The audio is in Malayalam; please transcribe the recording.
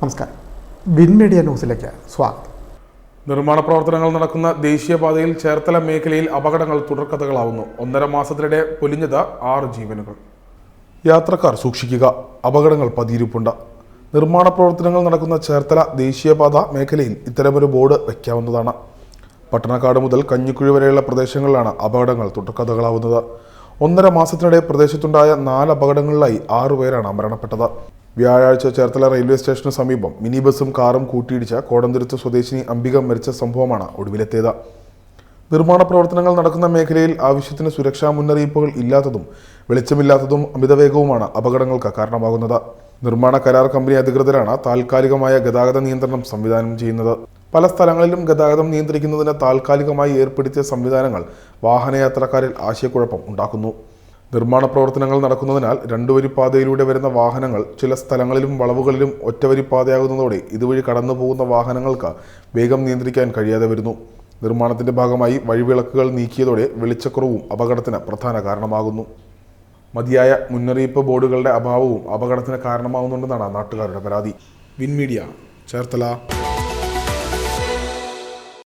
നമസ്കാരം. വിൻ മീഡിയ ന്യൂസിലേക്ക് സ്വാഗതം. നിർമ്മാണ പ്രവർത്തനങ്ങൾ നടക്കുന്ന ദേശീയപാതയിൽ ചേർത്തല മേഖലയിൽ അപകടങ്ങൾ തുടർക്കഥകളാവുന്നു. 1.5 മാസത്തിനിടെ പൊലിഞ്ഞത് 6 ജീവനുകൾ. യാത്രക്കാർ സൂക്ഷിക്കുക, അപകടങ്ങൾ പതിയിരിപ്പുണ്ട്. നിർമ്മാണ പ്രവർത്തനങ്ങൾ നടക്കുന്ന ചേർത്തല ദേശീയപാത മേഖലയിൽ ഇത്തരമൊരു ബോർഡ് വയ്ക്കാവുന്നതാണ്. പട്ടണക്കാട് മുതൽ കഞ്ഞിക്കുഴി വരെയുള്ള പ്രദേശങ്ങളിലാണ് അപകടങ്ങൾ തുടർക്കഥകളാവുന്നത്. 1.5 മാസത്തിനിടെ പ്രദേശത്തുണ്ടായ 4 അപകടങ്ങളിലായി 6 പേരാണ് മരണപ്പെട്ടത്. വ്യാഴാഴ്ച ചേർത്തല റെയിൽവേ സ്റ്റേഷന് സമീപം മിനി ബസും കാറും കൂട്ടിയിടിച്ച കോടന്തുരുത്ത് സ്വദേശിനി അംബിക മരിച്ച സംഭവമാണ് ഒടുവിലെത്തിയത്. നിർമ്മാണ പ്രവർത്തനങ്ങൾ നടക്കുന്ന മേഖലയിൽ ആവശ്യത്തിന് സുരക്ഷാ മുന്നറിയിപ്പുകൾ ഇല്ലാത്തതും വെളിച്ചമില്ലാത്തതും അമിതവേഗവുമാണ് അപകടങ്ങൾക്ക് കാരണമാകുന്നത്. നിർമ്മാണ കരാർ കമ്പനി അധികൃതരാണ് താൽക്കാലികമായ ഗതാഗത നിയന്ത്രണം സംവിധാനം ചെയ്യുന്നത്. പല സ്ഥലങ്ങളിലും ഗതാഗതം നിയന്ത്രിക്കുന്നതിന് താൽക്കാലികമായി ഏർപ്പെടുത്തിയ സംവിധാനങ്ങൾ വാഹനയാത്രക്കാരിൽ ആശയക്കുഴപ്പം ഉണ്ടാക്കുന്നു. നിർമ്മാണ പ്രവർത്തനങ്ങൾ നടക്കുന്നതിനാൽ 2 വരി പാതയിലൂടെ വരുന്ന വാഹനങ്ങൾ ചില സ്ഥലങ്ങളിലും വളവുകളിലും ഒറ്റവരി പാതയാകുന്നതോടെ ഇതുവഴി കടന്നു പോകുന്ന വാഹനങ്ങൾക്ക് വേഗം നിയന്ത്രിക്കാൻ കഴിയാതെ വരുന്നു. നിർമ്മാണത്തിന്റെ ഭാഗമായി വഴിവിളക്കുകൾ നീക്കിയതോടെ വെളിച്ചക്കുറവും അപകടത്തിന് പ്രധാന കാരണമാകുന്നു. മതിയായ മുന്നറിയിപ്പ് ബോർഡുകളുടെ അഭാവവും അപകടത്തിന് കാരണമാകുന്നുണ്ടെന്നാണ് നാട്ടുകാരുടെ പരാതി. Win media, Cherthala.